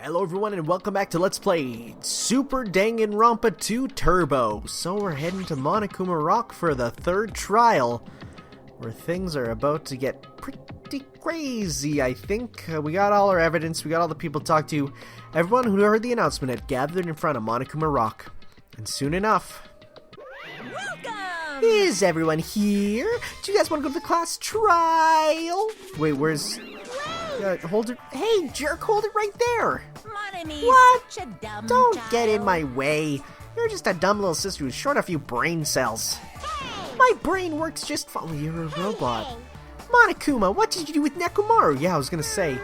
Hello everyone and welcome back to Let's Play Super Danganronpa 2 Turbo. So we're heading to Monokuma Rock for the third trial, where things are about to get pretty crazy, I think. We got all our evidence, we got all the people to talk to. Everyone who heard the announcement had gathered in front of Monokuma Rock. And soon enough... Welcome! Is everyone here? Do you guys want to go to the class trial? Wait, where's... hold it. Hey, jerk, hold it right there. What? Such a dumb Don't child. get in my way. You're just a dumb little sister who's short a few brain cells. Hey! My brain works just fine. You're a robot. Hey. Monokuma, what did you do with Nekomaru? Yeah, I was gonna say.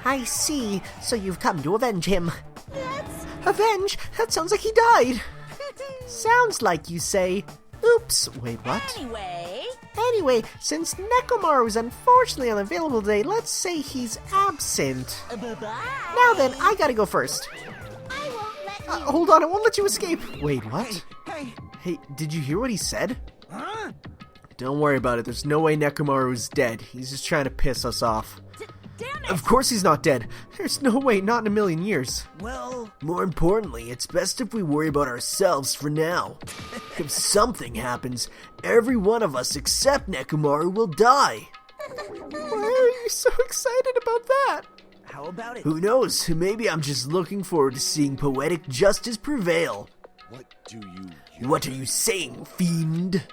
I see. So you've come to avenge him. That's... Avenge? That sounds like he died. Sounds like you say. Oops. Wait, what? Anyway, since Nekomaru is unfortunately unavailable today, let's say he's absent. Bye-bye. Now then, I gotta go first. I won't let you. Hold on, I won't let you escape. Wait, what? Hey! Hey, did you hear what he said? Huh? Don't worry about it. There's no way Nekomaru is dead. He's just trying to piss us off. Damn it! Of course he's not dead. There's no way, not in a million years. Well, More importantly, it's best if we worry about ourselves for now. If something happens, every one of us except Nekomaru will die. Why are you so excited about that? how about it? Who knows? Maybe I'm just looking forward to seeing poetic justice prevail. What do you... What are you saying, fiend?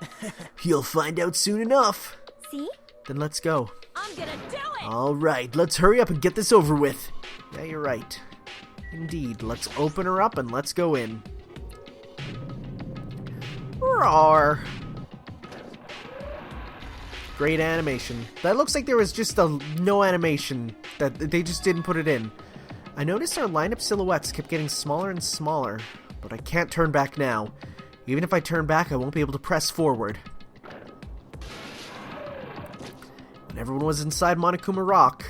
You'll find out soon enough. See? Then let's go. I'm gonna do it! Alright, let's hurry up and get this over with. Yeah, you're right. Indeed, let's open her up and let's go in. Roar! Great animation. That looks like there was just no animation. That they just didn't put it in. I noticed our lineup silhouettes kept getting smaller and smaller, but I can't turn back now. Even if I turn back, I won't be able to press forward. When everyone was inside Monokuma Rock,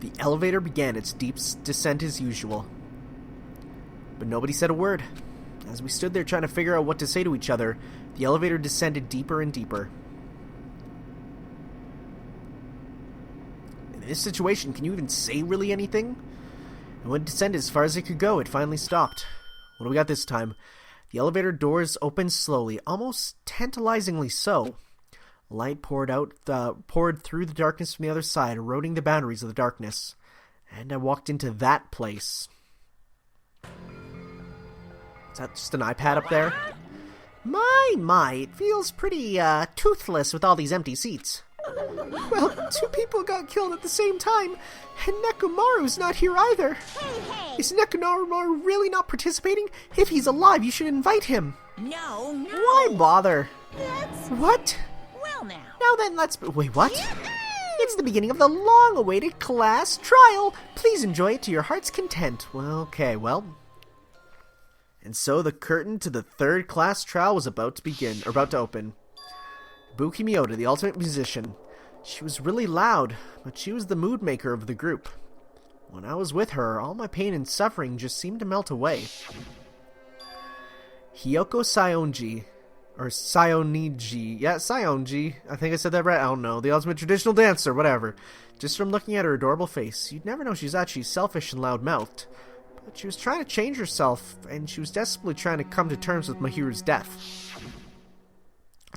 the elevator began its deep descent as usual. But nobody said a word. As we stood there trying to figure out what to say to each other, the elevator descended deeper and deeper. In this situation, can you even say really anything? And when it descended as far as it could go, it finally stopped. What do we got this time? The elevator doors opened slowly, almost tantalizingly so. Light poured through the darkness from the other side, eroding the boundaries of the darkness. And I walked into that place. Is that just an iPad up there? My, it feels pretty, toothless with all these empty seats. Well, two people got killed at the same time, and Nekomaru's not here either. Hey! Is Nekomaru really not participating? If he's alive, you should invite him. No! Why bother? That's... What? Well now. Now then, wait, what? It's the beginning of the long-awaited class trial. Please enjoy it to your heart's content. Well, okay, well. And so the curtain to the third class trial was about to open. Ibuki Miyota, the ultimate musician. She was really loud, but she was the mood maker of the group. When I was with her, all my pain and suffering just seemed to melt away. Hiyoko Sayonji, or Sayoniji, yeah, Sayonji, I think I said that right, I don't know, the ultimate traditional dancer, whatever. Just from looking at her adorable face, you'd never know she's actually selfish and loud-mouthed. But she was trying to change herself, and she was desperately trying to come to terms with Mahiru's death.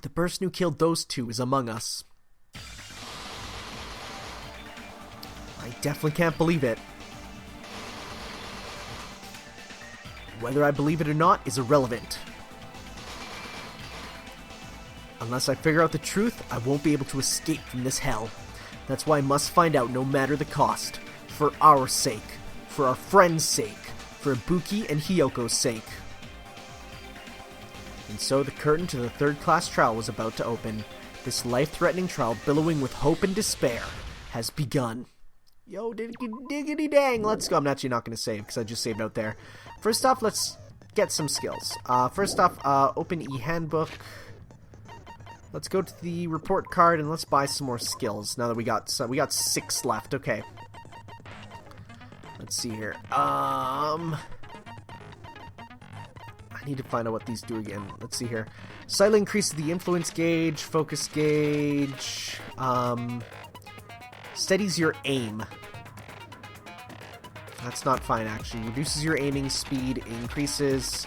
The person who killed those two is among us. I definitely can't believe it. Whether I believe it or not is irrelevant. Unless I figure out the truth, I won't be able to escape from this hell. That's why I must find out no matter the cost. For our sake. For our friends' sake. For Ibuki and Hiyoko's sake. And so the curtain to the third class trial was about to open. This life-threatening trial, billowing with hope and despair, has begun. Yo, diggity dang, let's go. I'm actually not going to save, because I just saved out there. First off, let's get some skills. First off, open e-handbook. Let's go to the report card, and let's buy some more skills, now that we got 6 left, okay. Let's see here, I I need to find out what these do again. Let's see here. Slightly increases the influence gauge, focus gauge, steadies your aim. That's not fine, actually. Reduces your aiming speed, increases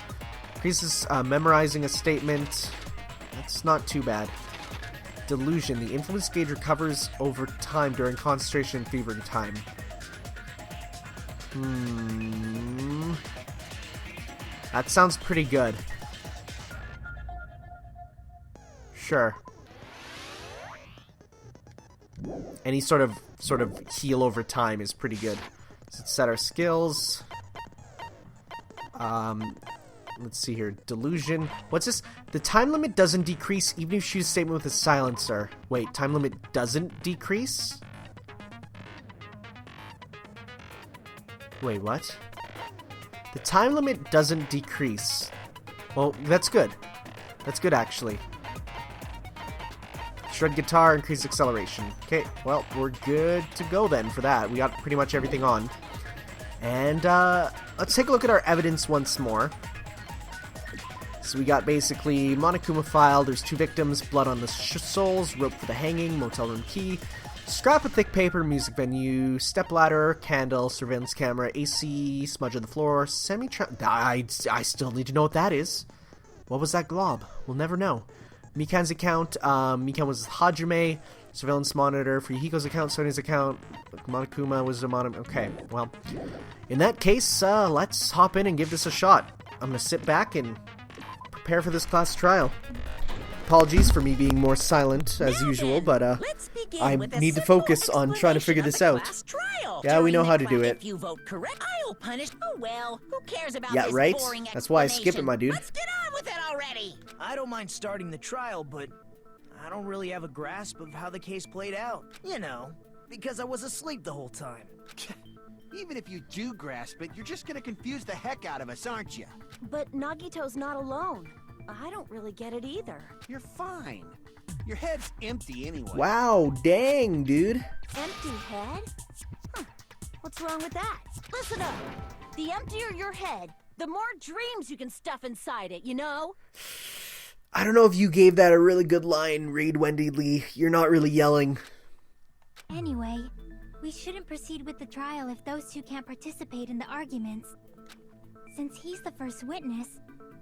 memorizing a statement. That's not too bad. Delusion. The influence gauge recovers over time during concentration and fever time. That sounds pretty good. Sure. Any sort of heal over time is pretty good. Let's set our skills. Let's see here. Delusion. What's this? The time limit doesn't decrease even if you shoot a statement with a silencer. Wait, time limit doesn't decrease? Wait, what? The time limit doesn't decrease. Well, that's good. That's good, actually. Shred guitar, increase acceleration. Okay, well, we're good to go then for that. We got pretty much everything on. And, let's take a look at our evidence once more. So we got basically Monokuma file, there's 2 victims, blood on the soles, rope for the hanging, motel room key, scrap of thick paper, music venue, step ladder, candle, surveillance camera, AC, smudge on the floor, I still need to know what that is. What was that glob? We'll never know. Mikan's account, Mikan was Hajime, surveillance monitor, Fuyuhiko's account, Sonya's account, Monokuma was a okay, well, in that case, let's hop in and give this a shot. I'm gonna sit back and prepare for this class trial. Apologies for me being more silent as usual, but I need to focus on trying to figure this out. Yeah, we know how to do it. If you vote correct, I'll punish. Oh well, who cares about Yeah, this right? boring That's why I skip it, my dude. Let's get on with it already. I don't mind starting the trial, but I don't really have a grasp of how the case played out. You know, because I was asleep the whole time. Even if you do grasp it, you're just gonna confuse the heck out of us, aren't you? But Nagito's not alone. I don't really get it either. You're fine. Your head's empty anyway. Wow, dang, dude. Empty head? Huh. What's wrong with that? Listen up. The emptier your head, the more dreams you can stuff inside it, you know? I don't know if you gave that a really good line, Reed Wendy Lee. You're not really yelling. Anyway, we shouldn't proceed with the trial if those two can't participate in the arguments. Since he's the first witness,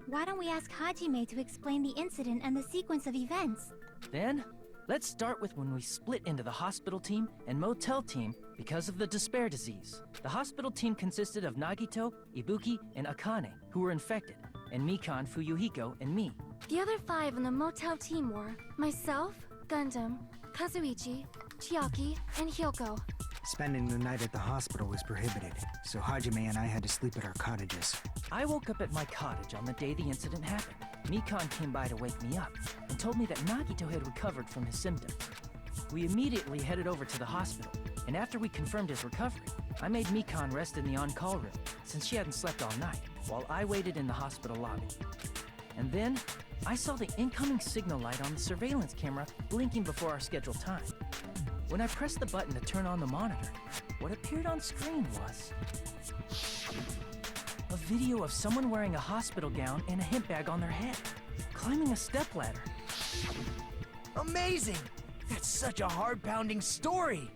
why don't we ask Hajime to explain the incident and the sequence of events? Then, let's start with when we split into the hospital team and motel team because of the despair disease. The hospital team consisted of Nagito, Ibuki, and Akane, who were infected, and Mikan, Fuyuhiko, and me. The other 5 in the motel team were myself, Gundam, Kazuichi, Chiaki, and Hyoko. Spending the night at the hospital was prohibited, so Hajime and I had to sleep at our cottages. I woke up at my cottage on the day the incident happened. Mikan came by to wake me up and told me that Nagito had recovered from his symptoms. We immediately headed over to the hospital, and after we confirmed his recovery, I made Mikan rest in the on-call room since she hadn't slept all night, while I waited in the hospital lobby. And then, I saw the incoming signal light on the surveillance camera blinking before our scheduled time. When I pressed the button to turn on the monitor, what appeared on screen was a video of someone wearing a hospital gown and a hemp bag on their head, climbing a stepladder. Amazing! That's such a heart-pounding story!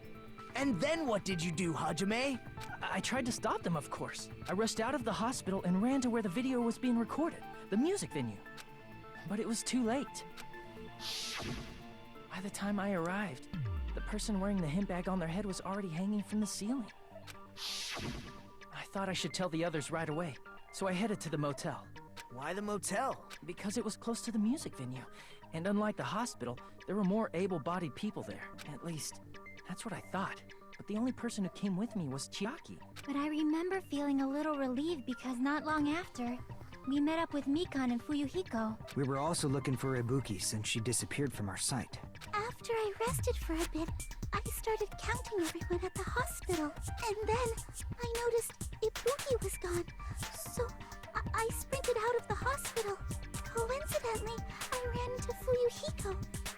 And then what did you do, Hajime? I tried to stop them, of course. I rushed out of the hospital and ran to where the video was being recorded, the music venue. But it was too late. By the time I arrived, the person wearing the hemp bag on their head was already hanging from the ceiling. I thought I should tell the others right away, so I headed to the motel. Why the motel? Because it was close to the music venue, and unlike the hospital, there were more able-bodied people there. At least, that's what I thought. But the only person who came with me was Chiaki. But I remember feeling a little relieved because not long after, we met up with Mikan and Fuyuhiko. We were also looking for Ibuki since she disappeared from our sight. After I rested for a bit, I started counting everyone at the hospital. And then I noticed Ibuki was gone. So I sprinted out of the hospital. Coincidentally, I ran into Fuyuhiko.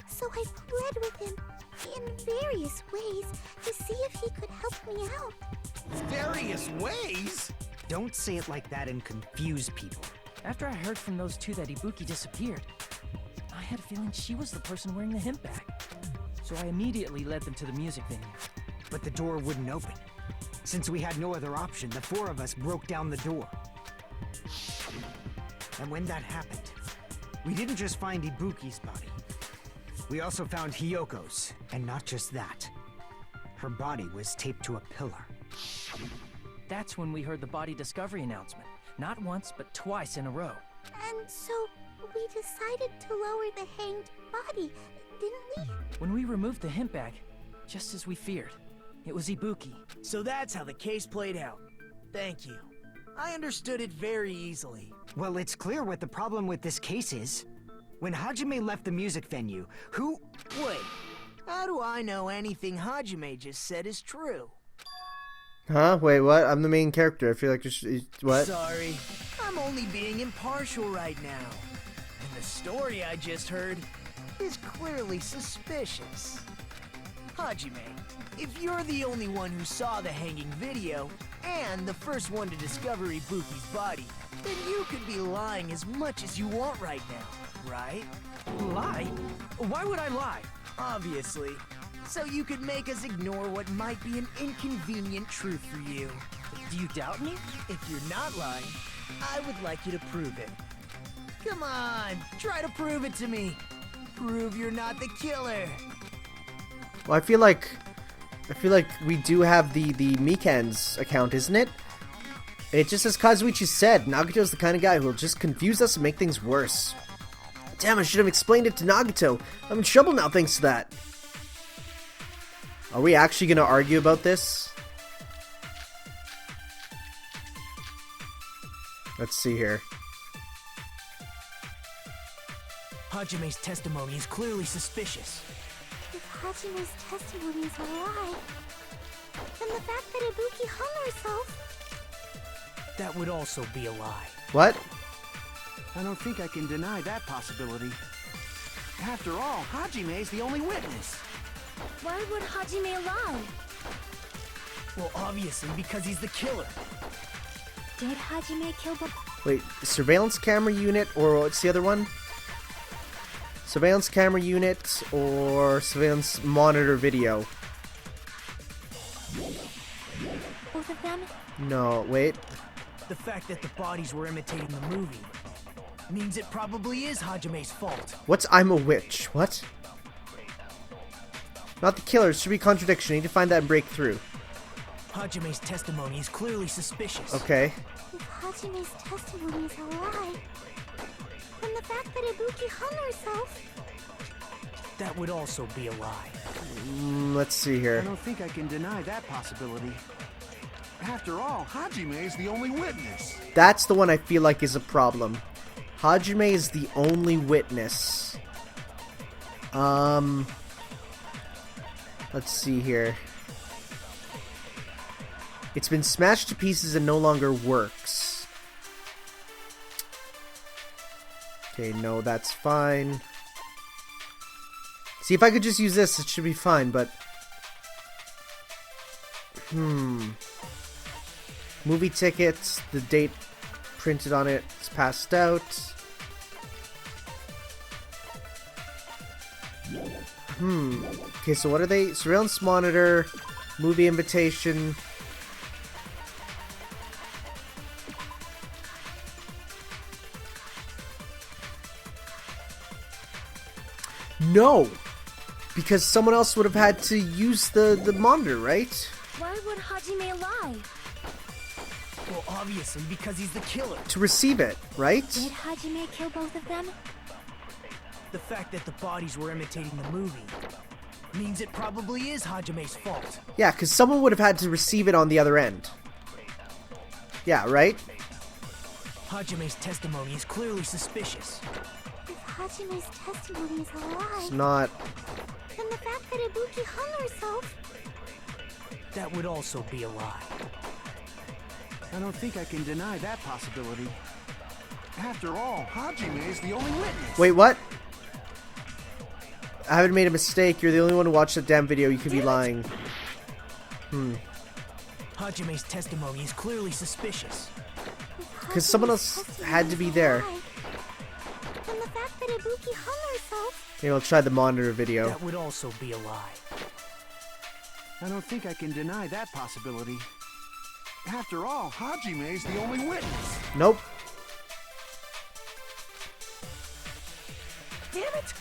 So I pled with him in various ways to see if he could help me out. Various ways? Don't say it like that and confuse people. After I heard from those two that Ibuki disappeared, I had a feeling she was the person wearing the hemp bag. So I immediately led them to the music venue. But the door wouldn't open. Since we had no other option, the four of us broke down the door. And when that happened, we didn't just find Ibuki's body. We also found Hiyoko's, and not just that. Her body was taped to a pillar. That's when we heard the body discovery announcement. Not once, but twice in a row. And so we decided to lower the hanged body, didn't we? When we removed the hemp bag, just as we feared, it was Ibuki. So that's how the case played out. Thank you. I understood it very easily. Well, it's clear what the problem with this case is. When Hajime left the music venue, who... Wait, how do I know anything Hajime just said is true? Huh? Wait, what? I'm the main character. I feel like what? Sorry, I'm only being impartial right now. And the story I just heard is clearly suspicious. Hajime, if you're the only one who saw the hanging video, and the first one to discover Ibuki's body, then you could be lying as much as you want right now, right? Lie? Why would I lie? Obviously. So you could make us ignore what might be an inconvenient truth for you. Do you doubt me? If you're not lying, I would like you to prove it. Come on, try to prove it to me. Prove you're not the killer. Well, I feel like we do have the Mikan's account, isn't it? It just as Kazuichi said, Nagato's the kind of guy who'll just confuse us and make things worse. Damn, I should have explained it to Nagato. I'm in trouble now thanks to that. Are we actually gonna argue about this? Let's see here. Hajime's testimony is clearly suspicious. If Hajime's testimony is a lie, then the fact that Ibuki hung herself... That would also be a lie. What? I don't think I can deny that possibility. After all, Hajime is the only witness. Why would Hajime lie? Well, obviously because he's the killer. Did Hajime kill the... Wait, surveillance camera unit, or what's the other one? Surveillance camera unit, or surveillance monitor video? both of them? No, wait. The fact that the bodies were imitating the movie means it probably is Hajime's fault. What's I'm a witch? What? Not the killer. It should be a contradiction. I need to find that and break through. Hajime's testimony is clearly suspicious. Okay. If Hajime's testimony is a lie, then the fact that Ibuki hung herself... That would also be a lie. Let's see I here. don't think I can deny that possibility. After all, Hajime is the only witness. That's the one I feel like is a problem. Hajime is the only witness. Let's see here. It's been smashed to pieces and no longer works. Okay, no, that's fine. See, if I could just use this, it should be fine, but... Movie tickets, the date printed on it is passed out. Okay, so what are they? Surveillance monitor, movie invitation. No! Because someone else would have had to use the monitor, right? Why would Hajime lie? Well, obviously because he's the killer. To receive it, right? Did Hajime kill both of them? The fact that the bodies were imitating the movie means it probably is Hajime's fault. Yeah, because someone would have had to receive it on the other end. Yeah, right? Hajime's testimony is clearly suspicious. If Hajime's testimony is a lie, It's not... then the fact that Ibuki hung herself... That would also be a lie. I don't think I can deny that possibility. After all, Hajime is the only witness. Wait, what? I haven't made a mistake. You're the only one who watched the damn video. You could be lying. Hajime's testimony is clearly suspicious. If because someone else had to be there. And the fact that Ibuki hung herself. Maybe I'll try the monitor video. That would also be a lie. I don't think I can deny that possibility. After all, Hajime's the only witness. Nope. Damn it!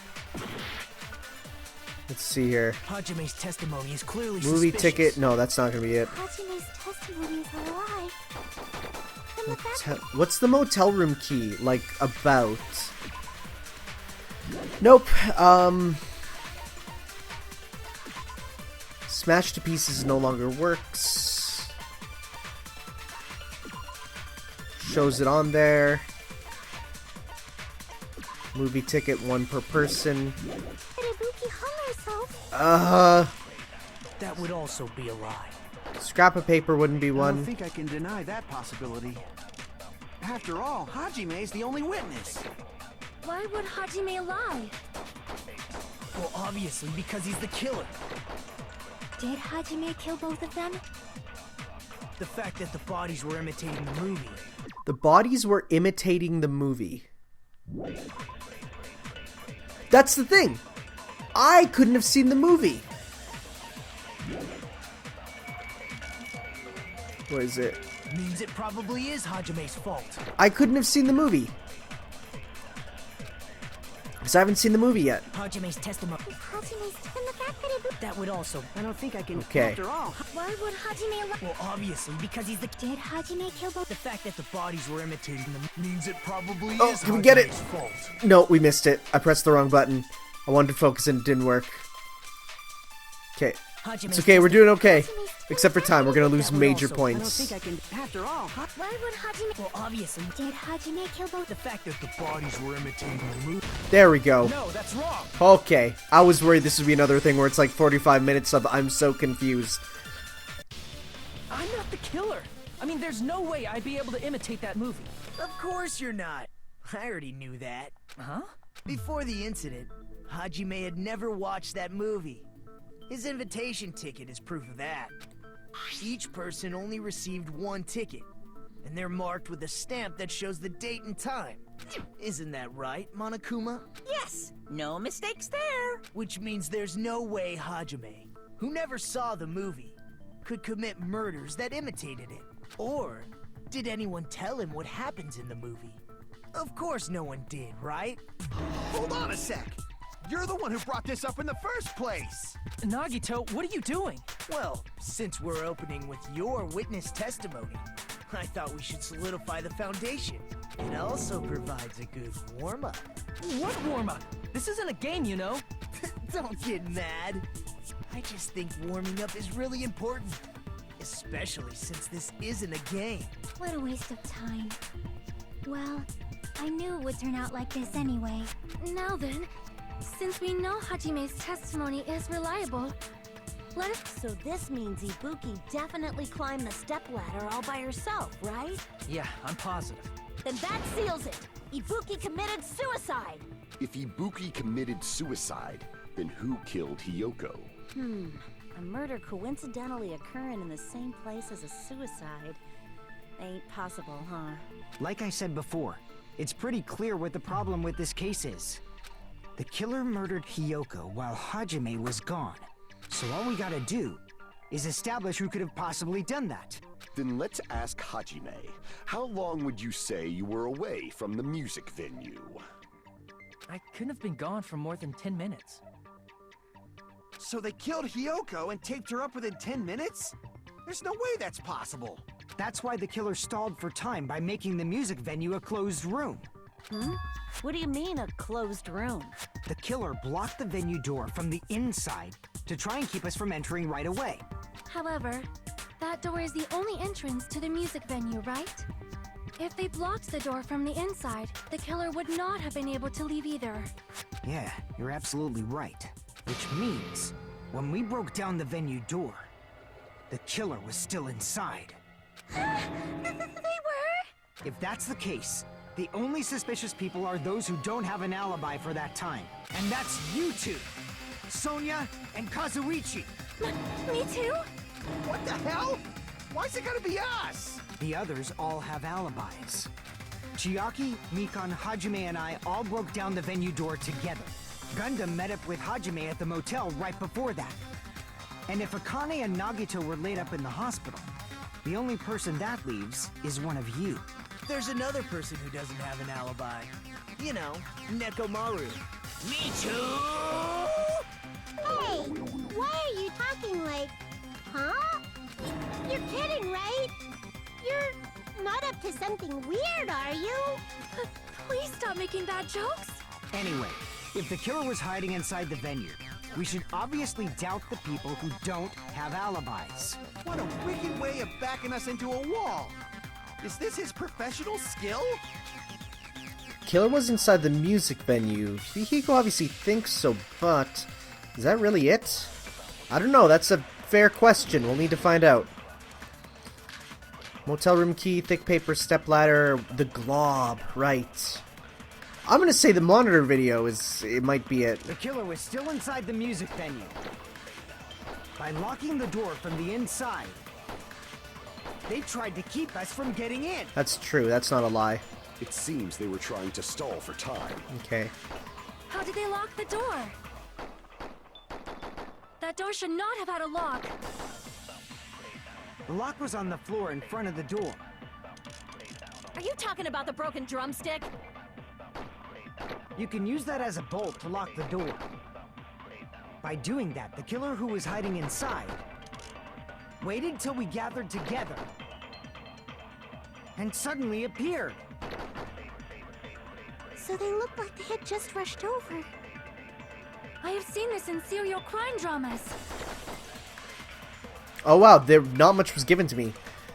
Let's see here. Hajime's testimony is clearly Movie suspicious. ticket. No, that's not gonna be it. Hajime's testimony is a lie. And the fact that What's the motel room key like about? Nope. Smashed to pieces no longer works. Shows it on there. Movie ticket, 1 per person. Ibuki hung herself. That would also be a lie. Scrap of paper wouldn't be I don't one. think I can deny that possibility. After all, Hajime's the only witness. Why would Hajime lie? Well, obviously, because he's the killer. Did Hajime kill both of them? The fact that the bodies were imitating the movie. The bodies were imitating the movie. That's the thing. I couldn't have seen the movie. What is it? Means it probably is Hajime's fault. I couldn't have seen the movie. Because I haven't seen the movie yet. Hajime's testimony. Hajime's and the fact that Ibuki. That would also. I don't think I can. Okay. After all, Why would Hajime lie? Well, obviously, because he's the. Did Hajime kill both? The fact that the bodies were imitating them means it probably Oh, is can we get it? Hajime's fault. No, we missed it. I pressed the wrong button. I wanted to focus and it didn't work. Okay. Hajime's It's okay, we're doing okay. Hajime's Except for time, we're gonna lose That would major also- I don't points. think I can. After all, Why would Hajime? Well, obviously, Did Hajime kill both? the fact that the bodies were imitating the movie. There we go. No, that's wrong. Okay. I was worried this would be another thing where it's like 45 minutes of I'm so confused. I'm not the killer. I mean, there's no way I'd be able to imitate that movie. Of course you're not. I already knew that. Huh? Before the incident, Hajime had never watched that movie. His invitation ticket is proof of that. Each person only received 1 ticket, and they're marked with a stamp that shows the date and time. Isn't that right, Monokuma? Yes, no mistakes there. Which means there's no way Hajime, who never saw the movie, could commit murders that imitated it. Or did anyone tell him what happens in the movie? Of course no one did, right? hold on a sec. You're the one who brought this up in the first place. Nagito, what are you doing? Well, since we're opening with your witness testimony, I thought we should solidify the foundation. It also provides a good warm-up. What warm-up? This isn't a game, you know. Don't get mad. I just think warming up is really important. Especially since this isn't a game. What a waste of time. Well, I knew it would turn out like this anyway. Now then, since we know Hajime's testimony is reliable, let us. So this means Ibuki definitely climbed the stepladder all by herself, right? Yeah, I'm positive. Then that seals it. Ibuki committed suicide. If Ibuki committed suicide, then who killed Hiyoko? A murder coincidentally occurring in the same place as a suicide. Ain't possible, huh? Like I said before, it's pretty clear what the problem with this case is. The killer murdered Hiyoko while Hajime was gone. So all we gotta do is establish who could have possibly done that. Then let's ask Hajime. How long would you say you were away from the music venue? I couldn't have been gone for more than 10 minutes. So they killed Hiyoko and taped her up within 10 minutes? There's no way that's possible. That's why the killer stalled for time by making the music venue a closed room. What do you mean, a closed room? The killer blocked the venue door from the inside to try and keep us from entering right away. However, that door is the only entrance to the music venue, right? If they blocked the door from the inside, the killer would not have been able to leave either. Yeah, you're absolutely right. Which means, when we broke down the venue door, the killer was still inside. They were? If that's the case, the only suspicious people are those who don't have an alibi for that time. And that's you two, Sonia and Kazuichi. Me too? What the hell? Why's it gotta be us? The others all have alibis. Chiaki, Mikan, Hajime, and I all broke down the venue door together. Gundam met up with Hajime at the motel right before that. And if Akane and Nagito were laid up in the hospital, the only person that leaves is one of you. There's another person who doesn't have an alibi. You know, Nekomaru. Me too! Hey, why are you talking like, huh? You're kidding, right? You're not up to something weird, are you? Please stop making bad jokes. Anyway, if the killer was hiding inside the venue, we should obviously doubt the people who don't have alibis. What a wicked way of backing us into a wall! Is this his professional skill? Killer was inside the music venue. Hihiko obviously thinks so, but is that really it? I don't know. That's a fair question. We'll need to find out. Motel room key, thick paper, stepladder, the glob. Right. I'm gonna say the monitor video it might be it. The killer was still inside the music venue. By locking the door from the inside, they tried to keep us from getting in. That's true. That's not a lie. It seems they were trying to stall for time. Okay. How did they lock the door? That door should not have had a lock. The lock was on the floor in front of the door. Are you talking about the broken drumstick? You can use that as a bolt to lock the door. By doing that, the killer who was hiding inside waited till we gathered together and suddenly appeared. So they looked like they had just rushed over. I have seen this in serial crime dramas. Oh wow, not much was given to me.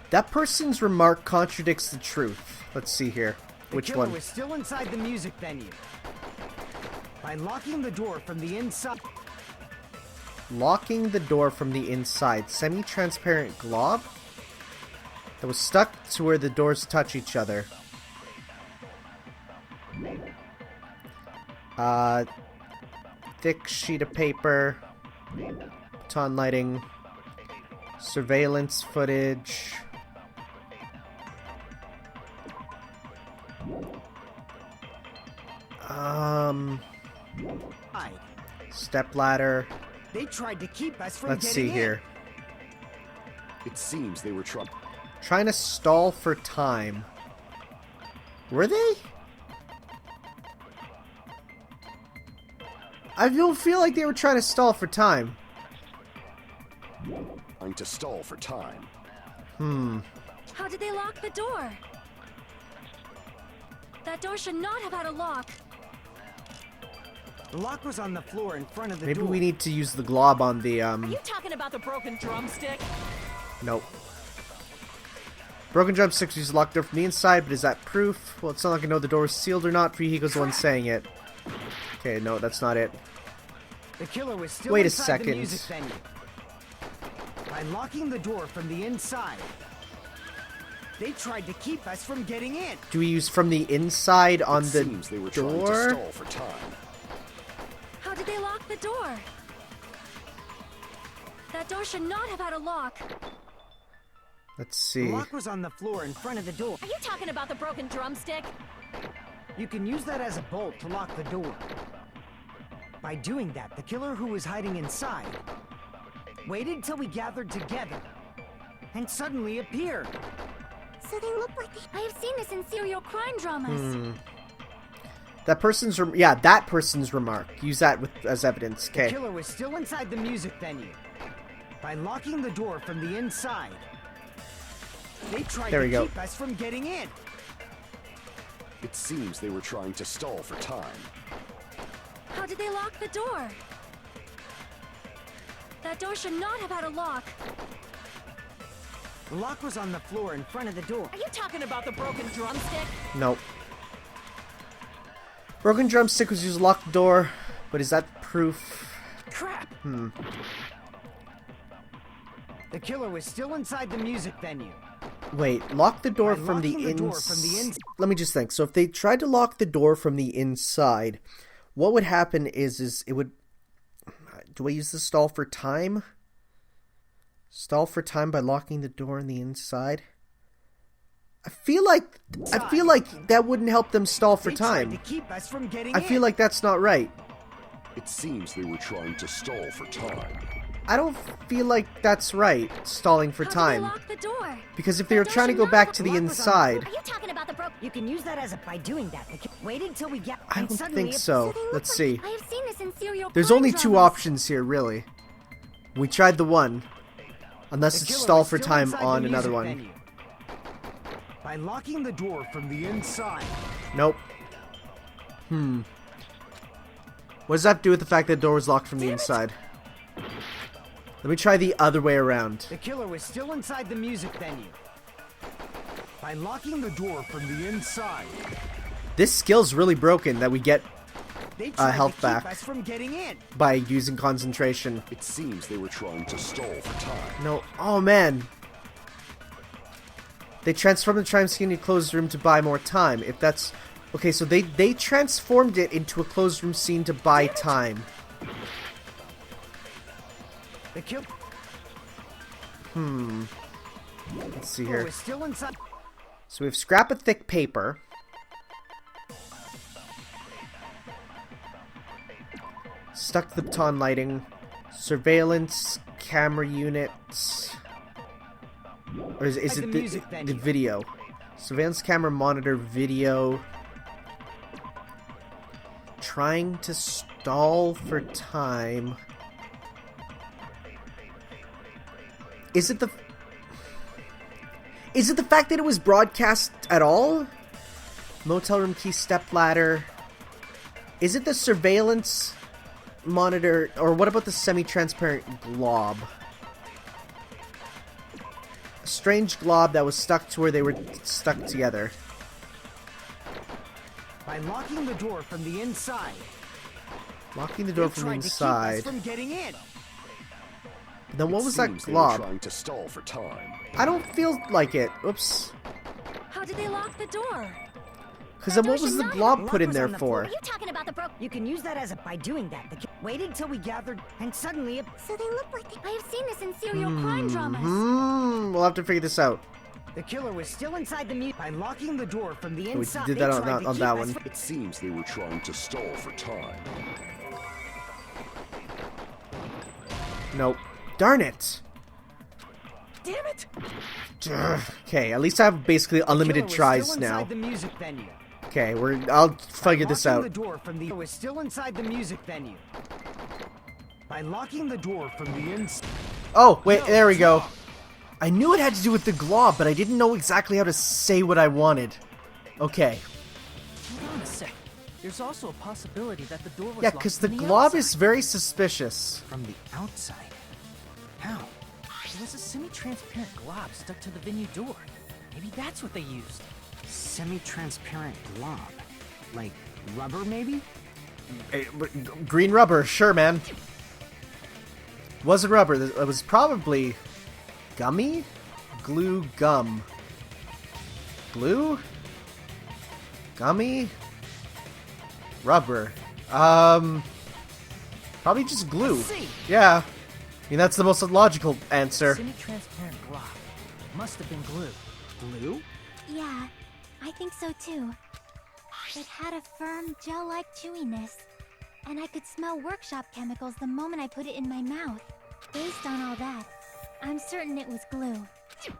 That person's remark contradicts the truth. Let's see here. Which the killer one? was still inside the music venue. By locking the door from the inside. Locking the door from the inside. Semi-transparent glob? That was stuck to where the doors touch each other. Thick sheet of paper. Baton lighting. Surveillance footage. Stepladder. They tried to keep us from Let's see getting in. here. It seems they were Trying to stall for time. Were they? I don't feel like they were trying to stall for time. trying to stall for time. How did they lock the door? That door should not have had a lock. The lock was on the floor in front of the Maybe door. we need to use the glob on the, Are you talking about the broken drumstick? Nope. Broken drumsticks use locked door from the inside, but is that proof? Well, it's not like I know the door was sealed or not. Fuyuhiko's the one saying it. Okay, no, that's not it. The killer was still Wait a inside second. the music venue. By locking the door from the inside, they tried to keep us from getting in. Do we use from the inside on It the seems they were trying to door? stall for time. How did they lock the door? That door should not have had a lock. Let's The see. lock was on the floor in front of the door. Are you talking about the broken drumstick? You can use that as a bolt to lock the door. By doing that, the killer who was hiding inside waited till we gathered together and suddenly appeared. So they look like they... I have seen this in serial crime dramas. That person's that person's remark. Use that as evidence. The Okay. killer was still inside the music venue. By locking the door from the inside, they tried There to we go. keep us from getting in. It seems they were trying to stall for time. How did they lock the door? That door should not have had a lock. The lock was on the floor in front of the door. Are you talking about the broken drumstick? Nope. Broken drumstick was used to lock the door, but is that proof? Crap! The killer was still inside the music venue. Wait, lock the door By from the locking the door from the inside. Let me just think. So if they tried to lock the door from the inside, what would happen is it would... Do I use the stall for time? Stall for time by locking the door on the inside? I feel like that wouldn't help them stall for They tried time. to keep us from getting I in. feel like that's not right. It seems they were trying to stall for time. I don't feel like that's right, stalling for How did time. they lock the door? Because if they were trying to go back to the inside, Are you talking about the You can use that as a by doing that. Wait until we get. I and don't suddenly think it- so. Let's see. I have seen this in serial There's crime only two dramas. options here, really. We tried the one. Unless The it's killer stall was for still time inside the on another music one. venue. By locking the door from the inside. Nope. What does that have to do with the fact that the door was locked from the inside? Let me try the other way around. The killer was still inside the music venue. By locking the door from the inside. This skill's really broken that we get They tried health to keep back us from getting in. by using concentration. It seems they were trying to stall for time. No. Oh, man. They transformed the time scene into a closed room to buy more time. If that's... Okay, so they transformed it into a closed room scene to buy time. The killer Let's see here. was still inside. So we have scrap of thick paper. Stuck to the baton lighting. Surveillance camera units. Or is Like it the music the venue. video? Surveillance camera monitor video. Trying to stall for time. Is it the fact that it was broadcast at all? Motel room key, step ladder. Is it the surveillance monitor, or what about the semi-transparent glob? A strange glob that was stuck to where they were stuck together. By locking the door from the inside. Locking the door They from the tried to keep inside. us from getting in. Then what It was that seems they were glob? trying to stall for time. I don't feel like it. Oops. How did they lock the door? Because then what was the glob put in there for? Are you talking about the You can use that as a by doing that. Wait until we gathered, and suddenly it. So they look like I have seen this in serial crime dramas. We'll have to figure this out. The killer was still inside the music. By locking the door from the We inside. did they that on tried to that keep that us one. from- It seems they were trying to stall for time. Nope. Darn it. Damn it! Okay, at least I have basically The unlimited killer was tries still now. inside the music venue. Okay, I'll figure this Locking out. the door from the was still inside the music venue. By locking the door from the inside. Oh, wait, there we go. I knew it had to do with the glob, but I didn't know exactly how to say what I wanted. Okay. Hold on a sec. There's also a possibility that the door was Yeah, locked because the from glob outside. is very suspicious. From the outside. How? There was a semi-transparent glob stuck to the venue door. Maybe that's what they used. Semi-transparent glob. Like rubber, maybe? Green rubber, sure, man. Wasn't rubber. It was probably gummy? Glue gum. Glue? Gummy? Rubber. Probably just glue. Let's see. Yeah. I mean, that's the most logical answer. Semi-transparent glob. Must have been glue. Glue? Yeah, I think so too. It had a firm, gel-like chewiness, and I could smell workshop chemicals the moment I put it in my mouth. Based on all that, I'm certain it was glue.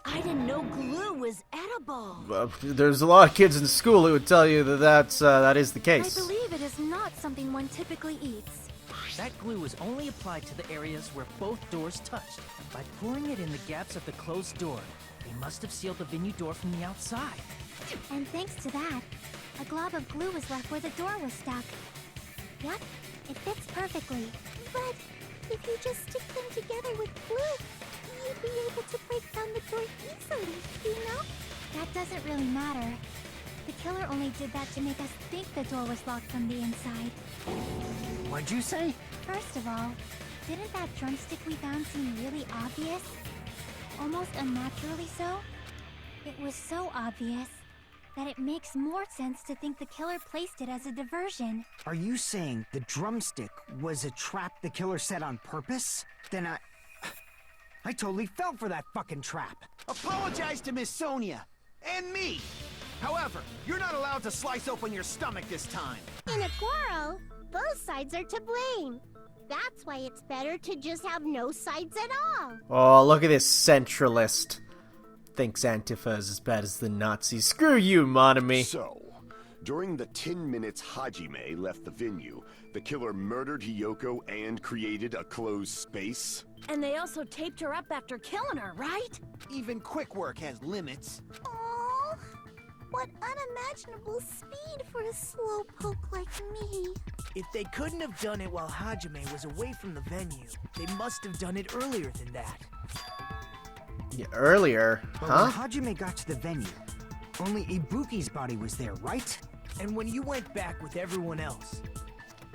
I didn't know glue was edible. There's a lot of kids in school who would tell you that that is the I case. believe it is not something one typically eats. That glue was only applied to the areas where both doors touched. By pouring it in the gaps of the closed door, they must have sealed the venue door from the outside. And thanks to that, a glob of glue was left where the door was stuck. Yep, it fits perfectly. But if you just stick them together with glue, you'd be able to break down the door easily, you know? That doesn't really matter. The killer only did that to make us think the door was locked from the inside. What'd you say? First of all, didn't that drumstick we found seem really obvious? Almost unnaturally so? It was so obvious that it makes more sense to think the killer placed it as a diversion. Are you saying the drumstick was a trap the killer set on purpose? Then I totally fell for that fucking trap. Apologize to Miss Sonia. And me! However, you're not allowed to slice open your stomach this time. In a quarrel, both sides are to blame. That's why it's better to just have no sides at all. Oh, look at this centralist. Thinks Antifa is as bad as the Nazis. Screw you, Monami. So, during the 10 minutes Hajime left the venue, the killer murdered Hiyoko and created a closed space? And they also taped her up after killing her, right? Even quick work has limits. Oh, what unimaginable speed for a slowpoke like me. If they couldn't have done it while Hajime was away from the venue, they must have done it earlier than that. Yeah, earlier, But huh? when Hajime got to the venue, only Ibuki's body was there, right? And when you went back with everyone else,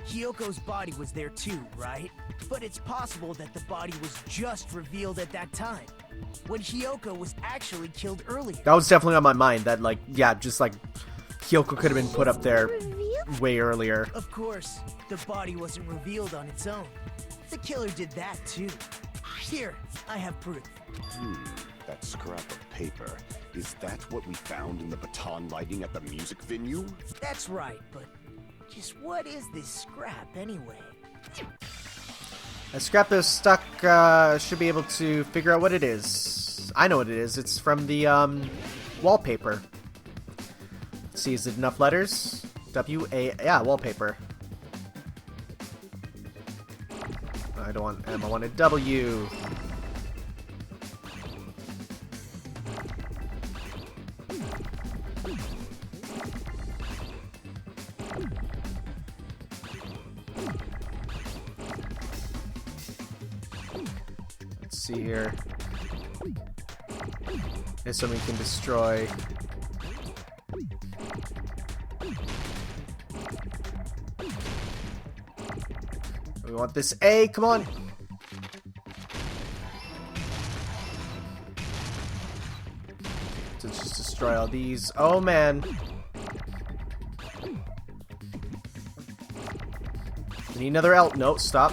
Hiyoko's body was there too, right? But it's possible that the body was just revealed at that time, when Hiyoko was actually killed earlier. That was definitely on my mind. That, like, yeah, just like Hiyoko could have been put up there way earlier. Of course, the body wasn't revealed on its own. The killer did that too. Here, I have proof. That scrap of paper. Is that what we found in the baton lighting at the music venue? That's right, but just what is this scrap anyway? A scrap is stuck, should be able to figure out what it is. I know what it is. It's from the, wallpaper. Let's see, is it enough letters? W-A... Yeah, wallpaper. I don't want M, I want a W. Let's see here. There's something we can destroy. We want this A, come on! Let's just destroy all these. Oh man! We need another L. No, stop.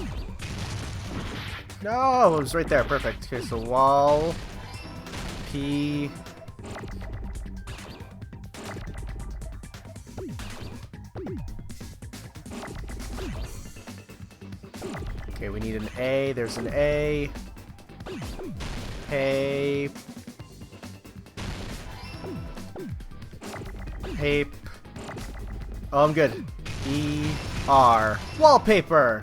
No, it was right there. Perfect. Okay, so wall. P. Okay, we need an A. There's an A. Hey. Pape. Oh, I'm good. E-R. Wallpaper!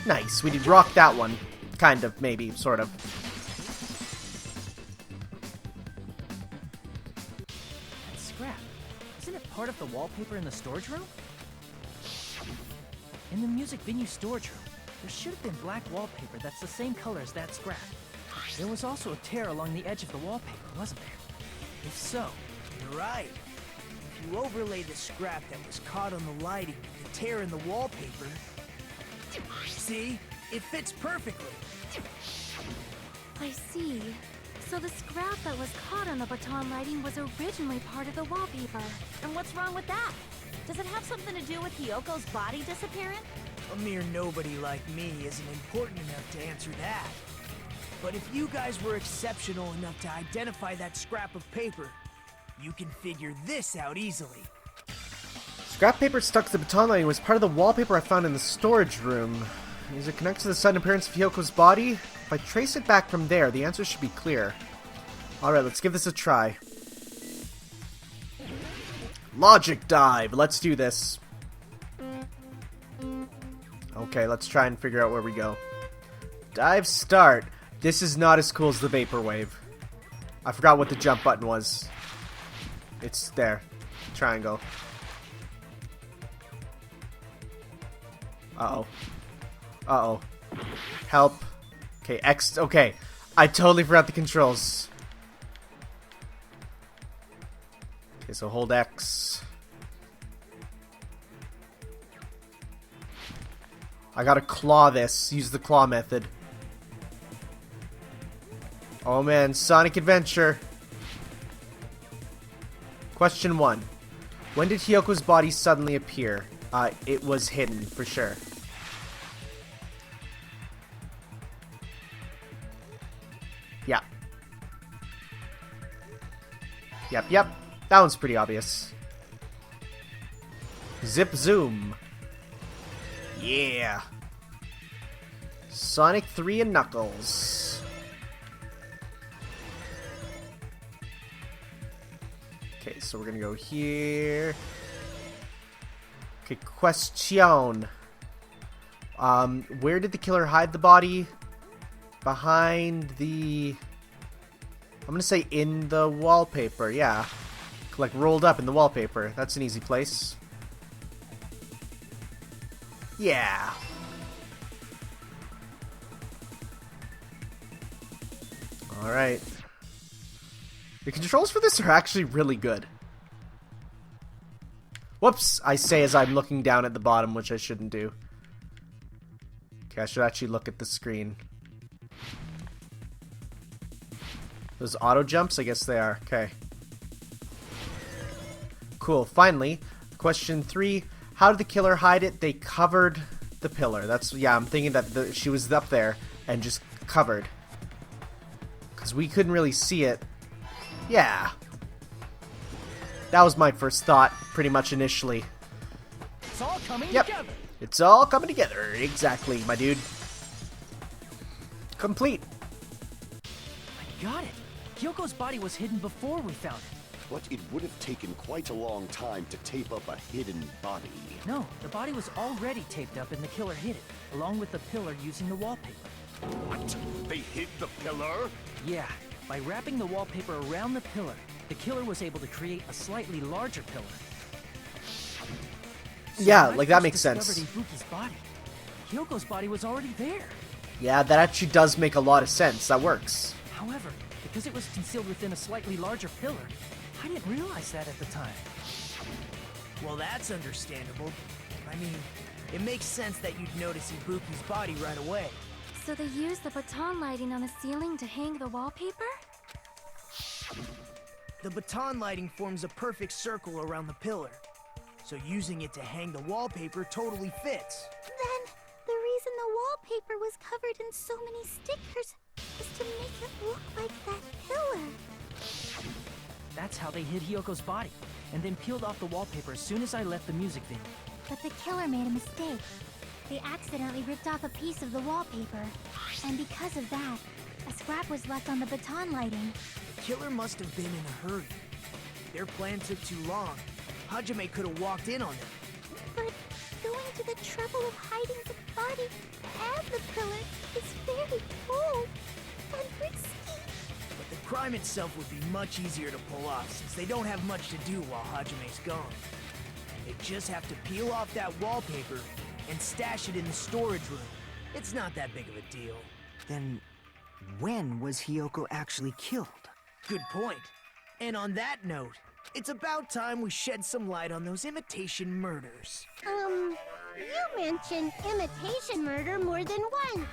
Nice. We did rock that one. Kind of, maybe, sort of. That scrap. Isn't it part of the wallpaper in the storage room? In the music venue storage room, there should have been black wallpaper that's the same color as that scrap. There was also a tear along the edge of the wallpaper, wasn't there? If so, You're right. If you overlay the scrap that was caught on the lighting with the tear in the wallpaper, see? It fits perfectly. I see. So the scrap that was caught on the baton lighting was originally part of the wallpaper. And what's wrong with that? Does it have something to do with Hiyoko's body disappearing? A mere nobody like me isn't important enough to answer that. But if you guys were exceptional enough to identify that scrap of paper, you can figure this out easily. Scrap paper stuck to the baton lighting was part of the wallpaper I found in the storage room. Is it connected to the sudden appearance of Hiyoko's body? If I trace it back from there, the answer should be clear. Alright, let's give this a try. Logic dive! Let's do this. Okay, let's try and figure out where we go. Dive start. This is not as cool as the Vaporwave. I forgot what the jump button was. It's there. Triangle. Uh-oh. Uh-oh. Help. Okay, X. Okay. I totally forgot the controls. Okay, so hold X. I gotta claw this. Use the claw method. Oh man, Sonic Adventure. Question 1. When did Hiyoko's body suddenly appear? It was hidden, for sure. Yeah. Yep. That one's pretty obvious. Zip Zoom. Yeah. Sonic 3 and Knuckles. Okay, so we're gonna go here. Okay, question. Where did the killer hide the body? Behind the... I'm gonna say in the wallpaper, yeah. Like rolled up in the wallpaper. That's an easy place. Yeah. Alright. The controls for this are actually really good. Whoops, I say as I'm looking down at the bottom, which I shouldn't do. Okay, I should actually look at the screen. Those auto jumps? I guess they are. Okay. Cool. Finally, question 3. How did the killer hide it? They covered the pillar. That's, yeah, I'm thinking that she was up there and just covered. Because we couldn't really see it. Yeah. That was my first thought, pretty much initially. It's all coming Yep. together. It's all coming together. Exactly, my dude. Complete. I got it. Hyoko's body was hidden before we found it. But it would have taken quite a long time to tape up a hidden body. No, the body was already taped up and the killer hid it, along with the pillar using the wallpaper. What? They hid the pillar? Yeah, by wrapping the wallpaper around the pillar, the killer was able to create a slightly larger pillar. So Yeah, when I like that first makes sense. discovered Ibuki's body, Hyoko's body was already there. Yeah, that actually does make a lot of sense. That works. However, because it was concealed within a slightly larger pillar, I didn't realize that at the time. Well, that's understandable. I mean, it makes sense that you'd notice Ibuki's body right away. So they used the baton lighting on the ceiling to hang the wallpaper? The baton lighting forms a perfect circle around the pillar. So using it to hang the wallpaper totally fits. Then, the reason the wallpaper was covered in so many stickers was to make it look like that pillar. That's how they hid Hyoko's body, and then peeled off the wallpaper as soon as I left the music venue. But the killer made a mistake. They accidentally ripped off a piece of the wallpaper. And because of that, a scrap was left on the baton lighting. The killer must have been in a hurry. Their plan took too long. Hajime could have walked in on them. But going to the trouble of hiding the body and the pillar is very bold and risky. But the crime itself would be much easier to pull off since they don't have much to do while Hajime's gone. They just have to peel off that wallpaper and stash it in the storage room. It's not that big of a deal. Then, when was Hyoko actually killed? Good point. And on that note, it's about time we shed some light on those imitation murders. You mentioned imitation murder more than once.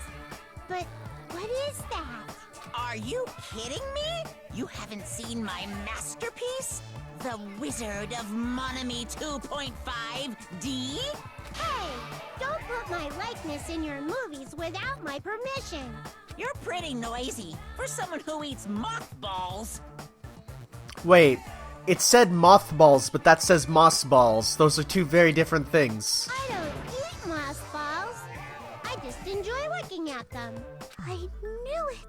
But what is that? Are you kidding me? You haven't seen my masterpiece? The Wizard of Monami 2.5D? Hey, don't put my likeness in your movies without my permission. You're pretty noisy for someone who eats mothballs. Wait, it said mothballs, but that says mossballs. Those are two very different things. I don't eat mothballs. I just enjoy looking at them. I knew it.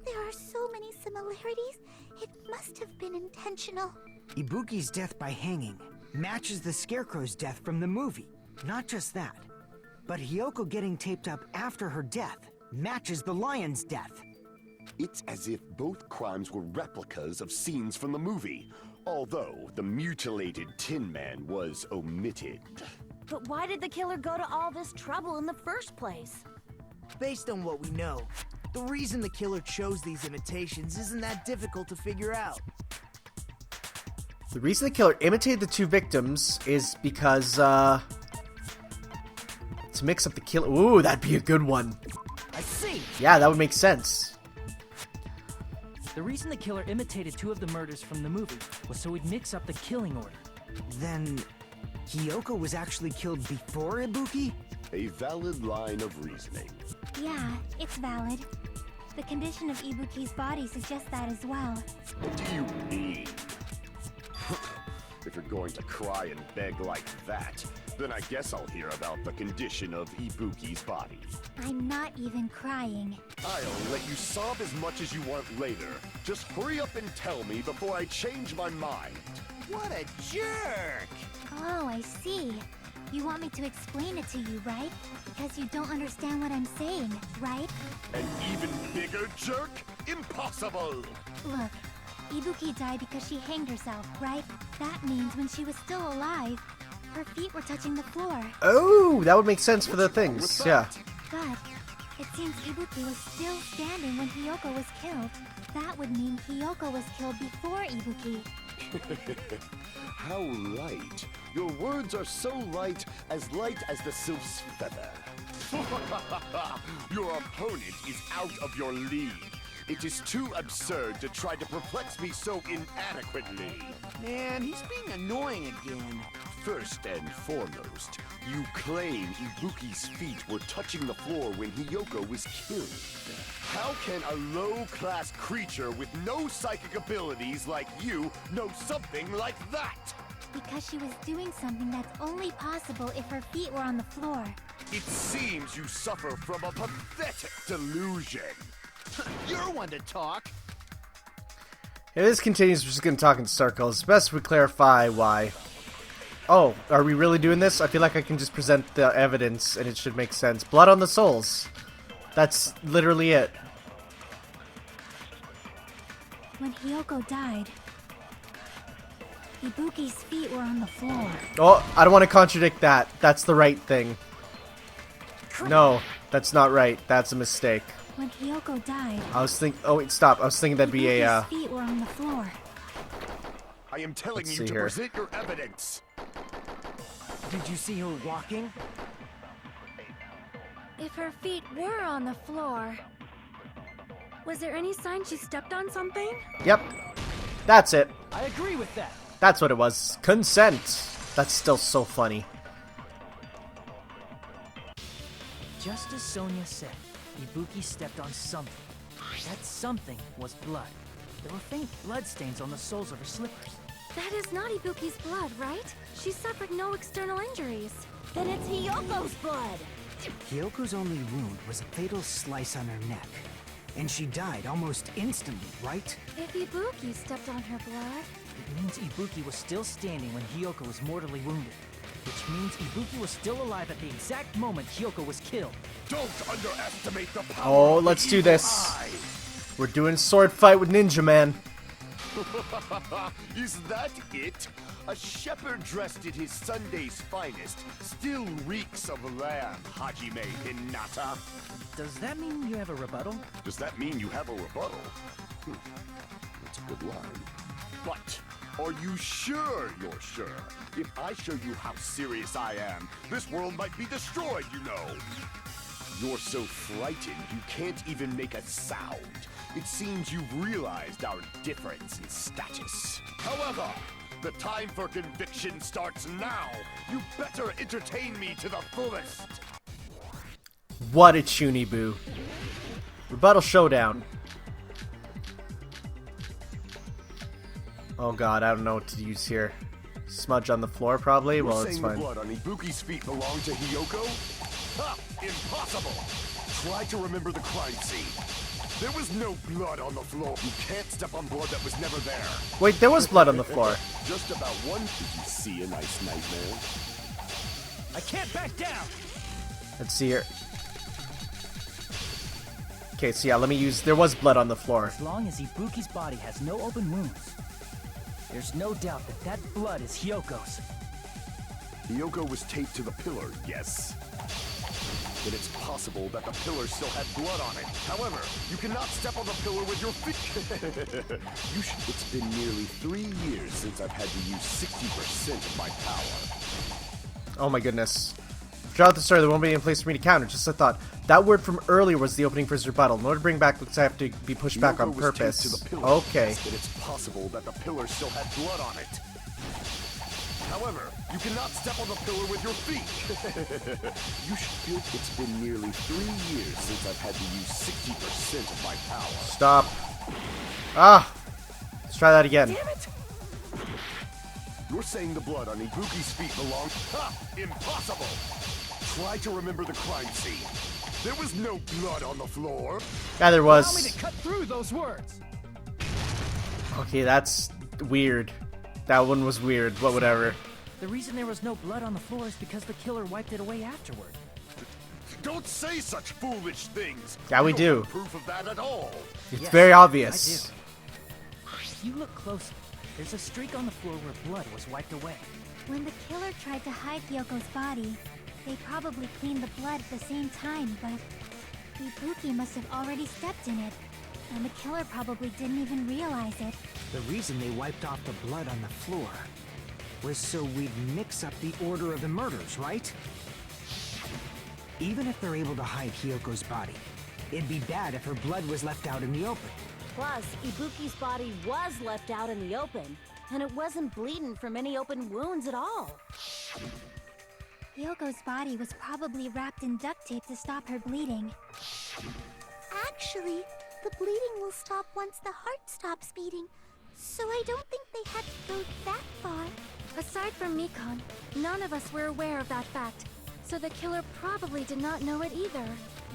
There are so many similarities. It must have been intentional. Ibuki's death by hanging matches the Scarecrow's death from the movie. Not just that, but Hyoko getting taped up after her death matches the lion's death. It's as if both crimes were replicas of scenes from the movie, although the mutilated Tin Man was omitted. But why did the killer go to all this trouble in the first place? Based on what we know, the reason the killer chose these imitations isn't that difficult to figure out. The reason the killer imitated the two victims is because, to mix up the kill. Ooh, that'd be a good one. I see! Yeah, that would make sense. The reason the killer imitated two of the murders from the movie was so he'd mix up the killing order. Then, Hyoko was actually killed before Ibuki? A valid line of reasoning. Yeah, it's valid. The condition of Ibuki's body suggests that as well. What do you mean? If you're going to cry and beg like that, then I guess I'll hear about the condition of Ibuki's body. I'm not even crying. I'll let you sob as much as you want later. Just hurry up and tell me before I change my mind. What a jerk! Oh, I see. You want me to explain it to you, right? Because you don't understand what I'm saying, right? An even bigger jerk? Impossible! Look, Ibuki died because she hanged herself, right? That means when she was still alive, her feet were touching the floor. Oh, that would make sense for the things, yeah. But it seems Ibuki was still standing when Hiyoko was killed. That would mean Hiyoko was killed before Ibuki. How light. Your words are so light as the sylph's feather. Your opponent is out of your league. It is too absurd to try to perplex me so inadequately. Man, he's being annoying again. First and foremost, you claim Ibuki's feet were touching the floor when Hiyoko was killed. How can a low-class creature with no psychic abilities like you know something like that? Because she was doing something that's only possible if her feet were on the floor. It seems you suffer from a pathetic delusion. You're one to talk. If this continues, we're just going to talk in circles. Best we clarify why. Oh, are we really doing this? I feel like I can just present the evidence and it should make sense. Blood on the souls. That's literally it. When Hiyoko died, Ibuki's feet were on the floor. Oh, I don't want to contradict that. That's the right thing. No, that's not right. That's a mistake. When Hiyoko died, I was thinking... Oh, wait, stop. I was thinking that'd be a... Ibuki's feet were on the floor. I am telling Let's you see to here. present your evidence. Did you see her walking? If her feet were on the floor, was there any sign she stepped on something? Yep. That's it. I agree with that. That's what it was. Consent. That's still so funny. Just as Sonia said, Ibuki stepped on something. That something was blood. There were faint bloodstains on the soles of her slippers. That is not Ibuki's blood, right? She suffered no external injuries. Then it's Hiyoko's blood. Hyoko's only wound was a fatal slice on her neck. And she died almost instantly, right? If Ibuki stepped on her blood, It means Ibuki was still standing when Hiyoko was mortally wounded. Which means Ibuki was still alive at the exact moment Hiyoko was killed. Don't underestimate the power Oh, of the let's do evil this. eye. We're doing sword fight with Ninja Man. Is that it? A shepherd dressed in his Sunday's finest still reeks of lamb, Hajime Hinata. Does that mean you have a rebuttal? Does that mean you have a rebuttal? That's a good line. But are you sure you're sure? If I show you how serious I am, this world might be destroyed, you know. You're so frightened you can't even make a sound. It seems you've realized our difference in status. However, the time for conviction starts now. You better entertain me to the fullest. What a Chuniboo. Rebuttal showdown. Oh god, I don't know what to use here. Smudge on the floor, probably? Well, You're it's saying the fine. blood on Ibuki's feet belonged to Hiyoko? Ha! Impossible! Try to remember the crime scene. There was no blood on the floor. You can't step on blood that was never there. Wait, there was blood on the floor. Just about one. Did you see a nice nightmare? I can't back down! Let's see here. Okay, so yeah, let me use... There was blood on the floor. As long as Ibuki's body has no open wounds, there's no doubt that that blood is Hyoko's. Hiyoko was taped to the pillar, yes. Then it's possible that the pillar still had blood on it. However, you cannot step on the pillar with your feet. It's been nearly 3 years since I've had to use 60% of my power. Oh my goodness. Throughout the story, there won't be any place for me to counter. Just a thought. That word from earlier was the opening for his rebuttal. In order to bring back, looks I have to be pushed back on Hiyoko was taped purpose. to the pillar. Okay. Then it's possible that the pillar still had blood on it. However, you cannot step on the pillar with your feet. It's been nearly 3 years since I've had to use 60% of my power. Stop. Ah! Let's try that again. Damn it! You're saying the blood on Ibuki's feet belonged... Ha! Impossible! Try to remember the crime scene. There was no blood on the floor. Yeah, there Allow me was. to cut through those words. Okay, that's weird. That one was weird, but whatever. The reason there was no blood on the floor is because the killer wiped it away afterward. Don't say such foolish things. Yeah, we You do. don't have proof of that at all. It's Yes, very I obvious. do. If you look closely, there's a streak on the floor where blood was wiped away. When the killer tried to hide Hyoko's body, they probably cleaned the blood at the same time, but Ibuki must have already stepped in it, and the killer probably didn't even realize it. The reason they wiped off the blood on the floor was so we'd mix up the order of the murders, right? Even if they're able to hide Hyoko's body, it'd be bad if her blood was left out in the open. Plus, Ibuki's body was left out in the open, and it wasn't bleeding from any open wounds at all. Hyoko's body was probably wrapped in duct tape to stop her bleeding. Actually, the bleeding will stop once the heart stops beating, so I don't think they had to go that far. Aside from Mikon, none of us were aware of that fact, so the killer probably did not know it either.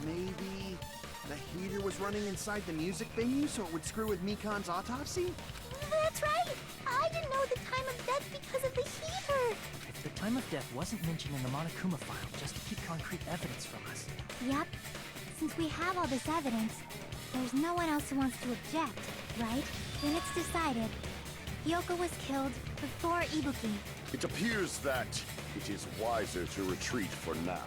Maybe the heater was running inside the music venue so it would screw with Mikon's autopsy? That's right! I didn't know the time of death because of the heater! If the time of death wasn't mentioned in the Monokuma file just to keep concrete evidence from us. Yep. Since we have all this evidence, there's no one else who wants to object, right? Then it's decided. Hyoko was killed before Ibuki. It appears that it is wiser to retreat for now.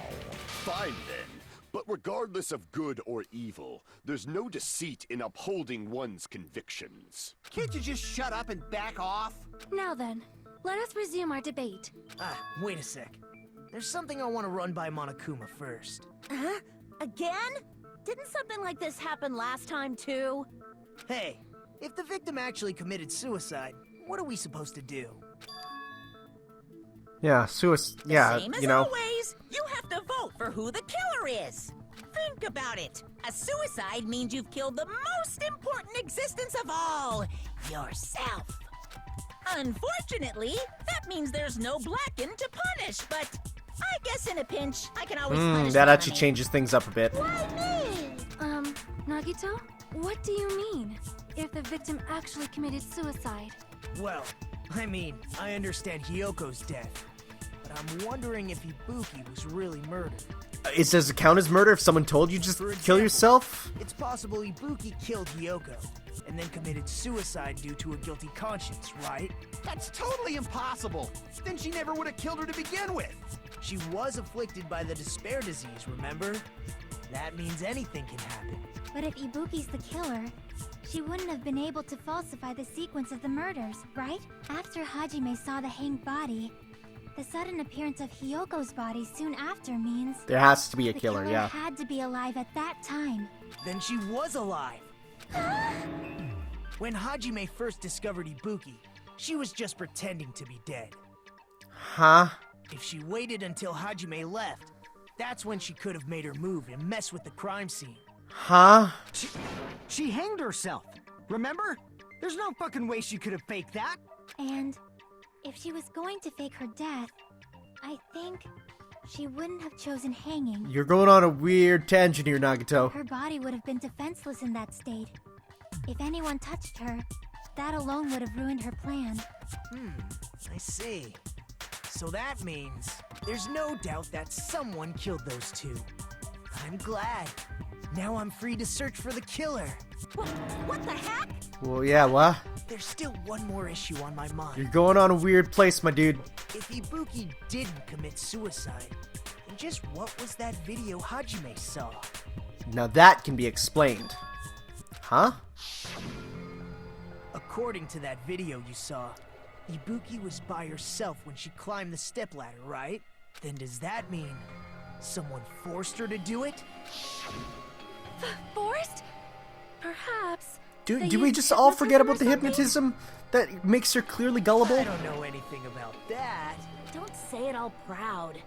Fine then. But regardless of good or evil, there's no deceit in upholding one's convictions. Can't you just shut up and back off? Now then, let us resume our debate. Wait a sec. There's something I want to run by Monokuma first. Huh? Again? Didn't something like this happen last time too? Hey, if the victim actually committed suicide, what are we supposed to do? Yeah, yeah, Same as you know. always, you have to vote for who the killer is. Think about it. A suicide means you've killed the most important existence of all, yourself. Unfortunately, that means there's no Blacken to punish, but I guess in a pinch, I can always punish That the actually enemy. changes things up a bit. Nagito? What do you mean? If the victim actually committed suicide? Well, I mean, I understand Hyoko's death, but I'm wondering if Ibuki was really murdered. Does it count as murder if someone told you just For kill example, yourself? It's possible Ibuki killed Hyoko, and then committed suicide due to a guilty conscience, right? That's totally impossible. Then she never would have killed her to begin with. She was afflicted by the despair disease, remember? That means anything can happen. But if Ibuki's the killer, she wouldn't have been able to falsify the sequence of the murders, right? After Hajime saw the hanged body, the sudden appearance of Hyoko's body soon after means There has to be a the killer, yeah. had to be alive at that time. Then she was alive. When Hajime first discovered Ibuki, she was just pretending to be dead. Huh? If she waited until Hajime left, that's when she could have made her move and mess with the crime scene. Huh? She hanged herself, remember? There's no fucking way she could have faked that. And if she was going to fake her death, I think she wouldn't have chosen hanging. You're going on a weird tangent here, Nagito. Her body would have been defenseless in that state. If anyone touched her, that alone would have ruined her plan. I see. So that means there's no doubt that someone killed those two. I'm glad. Now I'm free to search for the killer. What the heck? Well, yeah, what? There's still one more issue on my mind. You're going on a weird place, my dude. If Ibuki didn't commit suicide, then just what was that video Hajime saw? Now that can be explained. Huh? According to that video you saw, Ibuki was by herself when she climbed the stepladder, right? Then does that mean someone forced her to do it? Forced? Perhaps. Do They we used just all forget hypnotism about the or something? hypnotism that makes her clearly gullible? I don't know anything about that. Don't say it all proud.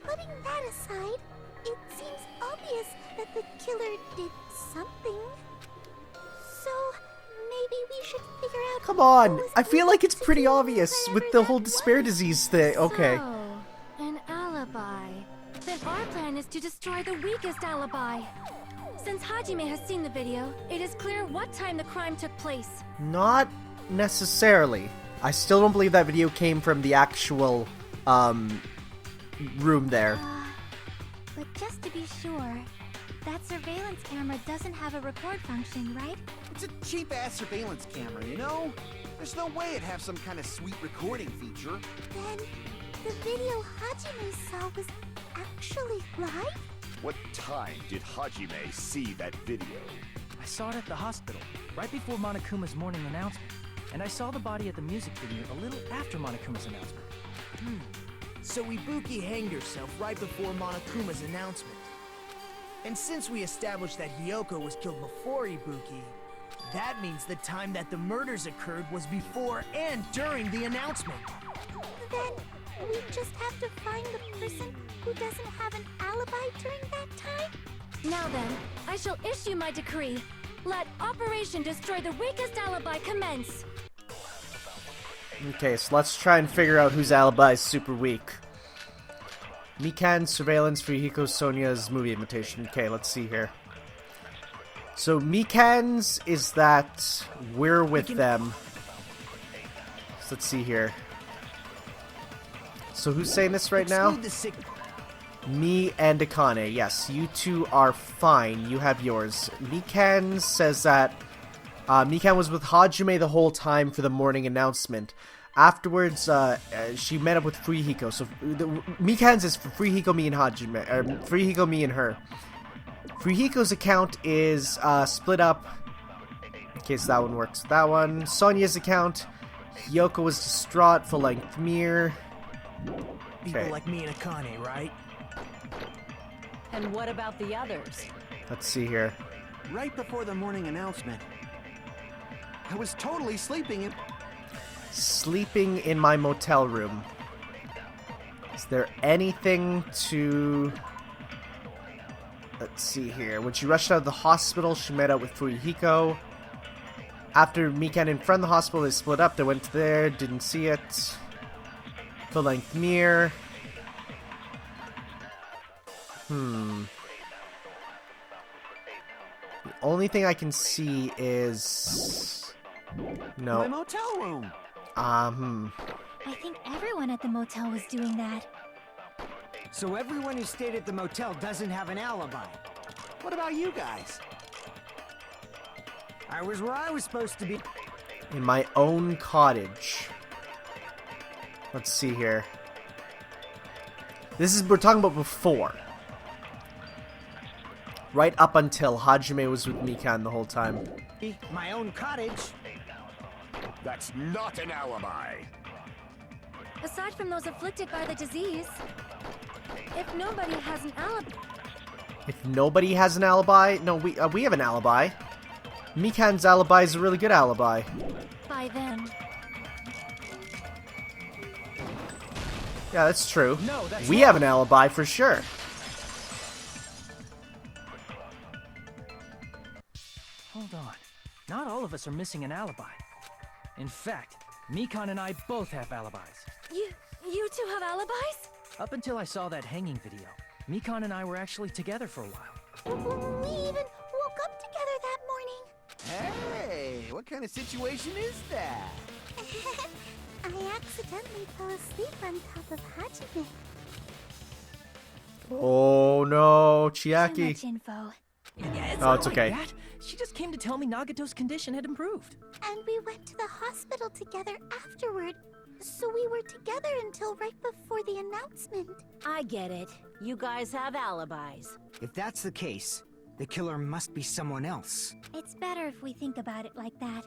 Putting that aside, it seems obvious that the killer did something. So, maybe we should figure out. Come on, what was I feel like it's to pretty do, obvious with the whatever whole that despair was. disease thing. Okay. So, an alibi. Then our plan is to destroy the weakest alibi. Since Hajime has seen the video, it is clear what time the crime took place. Not necessarily. I still don't believe that video came from the actual, room there. But just to be sure, that surveillance camera doesn't have a record function, right? It's a cheap-ass surveillance camera, you know? There's no way it'd have some kind of sweet recording feature. Then the video Hajime saw was actually live? What time did Hajime see that video? I saw it at the hospital, right before Monokuma's morning announcement. And I saw the body at the music venue a little after Monokuma's announcement. So Ibuki hanged herself right before Monokuma's announcement. And since we established that Hiyoko was killed before Ibuki, that means the time that the murders occurred was before and during the announcement. Then we just have to find the person who doesn't have an alibi during that time? Now then, I shall issue my decree. Let Operation Destroy the Weakest Alibi commence. Okay, so let's try and figure out whose alibi is super weak. Mikan's surveillance for Hiko Sonya's movie imitation. Okay, let's see here. So Mikan's is that we're with them. So let's see here. So who's saying this right now? Exclude the sick. Me and Akane. Yes, you two are fine. You have yours. Mikan says that Mikan was with Hajime the whole time for the morning announcement. Afterwards, she met up with Frihiko. So Mikan's is for Frihiko, me, and Hajime. Or Frihiko, me, and her. Frihiko's account is split up. In case that one works. That one. Sonya's account. Hiyoko was distraught. Full-length mirror. People Okay. like me and Akane, right? And what about the others? Let's see here. Right before the morning announcement, I was totally sleeping in... Sleeping in my motel room. Is there anything to... Let's see here. When she rushed out of the hospital, she met up with Furihiko. After Mikan in front of the hospital, they split up. They went there, didn't see it. Full-length mirror. The only thing I can see is... No. my motel room. I think everyone at the motel was doing that. So everyone who stayed at the motel doesn't have an alibi. What about you guys? I was where I was supposed to be. In my own cottage. Let's see here. We're talking about before. Right up until Hajime was with Mikan the whole time. My own cottage. That's not an alibi. Aside from those afflicted by the disease, if nobody has an alibi... If nobody has an alibi... No, we have an alibi. Mikan's alibi is a really good alibi. By then. Yeah, that's true. No, that's we wrong. have an alibi for sure. Hold on. Not all of us are missing an alibi. In fact, Mikan and I both have alibis. You two have alibis? Up until I saw that hanging video, Mikan and I were actually together for a while. We even woke up together that morning. Hey, what kind of situation is that? I accidentally fell asleep on top of Hajime. Oh no, Too Chiaki. much info. Yeah, Oh, not it's like okay. that. She just came to tell me Nagato's condition had improved. And we went to the hospital together afterward. So we were together until right before the announcement. I get it. You guys have alibis. If that's the case, the killer must be someone else. It's better if we think about it like that.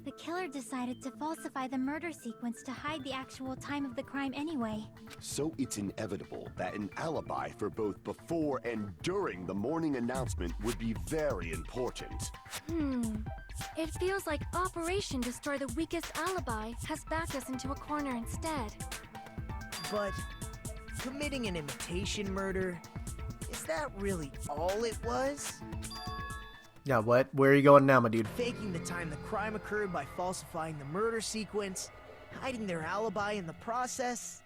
The killer decided to falsify the murder sequence to hide the actual time of the crime anyway. So it's inevitable that an alibi for both before and during the morning announcement would be very important. It feels like Operation Destroy the Weakest Alibi has backed us into a corner instead. But committing an imitation murder, is that really all it was? Yeah, what? Where are you going now, my dude? Faking the time the crime occurred by falsifying the murder sequence, hiding their alibi in the process.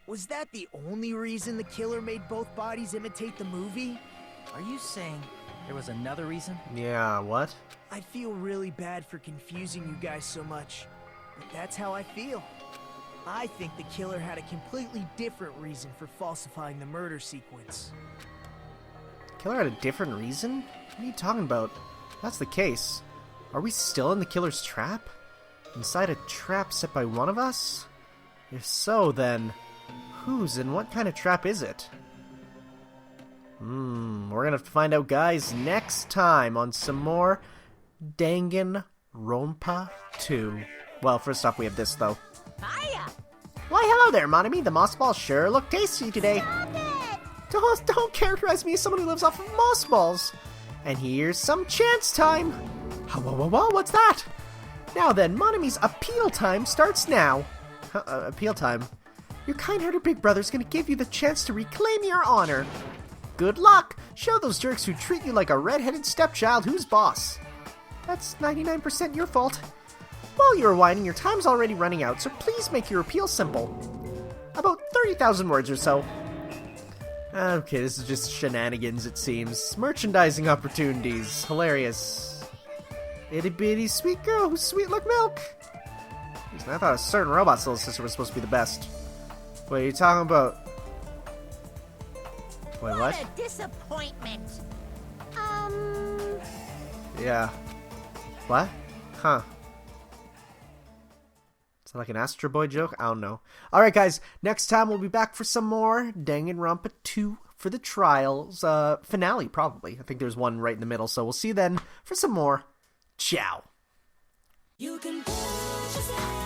Was that the only reason the killer made both bodies imitate the movie? Are you saying there was another reason? Yeah, what? I feel really bad for confusing you guys so much, but that's how I feel. I think the killer had a completely different reason for falsifying the murder sequence. Killer had a different reason? What are you talking about? If that's the case, are we still in the killer's trap? Inside a trap set by one of us? If so, then whose and what kind of trap is it? We're gonna have to find out, guys, next time on some more Danganronpa 2. Well, first off, we have this, though. Hiya! Why, hello there, Monami. The moss balls sure look tasty today. Stop it! Don't characterize me as someone who lives off of moss balls. And here's some chance time. Whoa, what's that? Now then, Monami's appeal time starts now. Appeal time? Your kind-hearted big brother's gonna give you the chance to reclaim your honor. Good luck! Show those jerks who treat you like a red-headed stepchild who's boss. That's 99% your fault. While you're whining, your time's already running out, so please make your appeal simple. About 30,000 words or so. Okay, this is just shenanigans, it seems. Merchandising opportunities. Hilarious. Itty bitty sweet girl who's sweet like milk. Jeez, I thought a certain robot's little sister was supposed to be the best. What are you talking about? Wait, what? A disappointment. Yeah. What? Huh. Is that like an Astro Boy joke? I don't know. Alright, guys. Next time we'll be back for some more Danganronpa 2 for the trials. Finale, probably. I think there's one right in the middle. So we'll see you then for some more. Ciao. You can push yourself.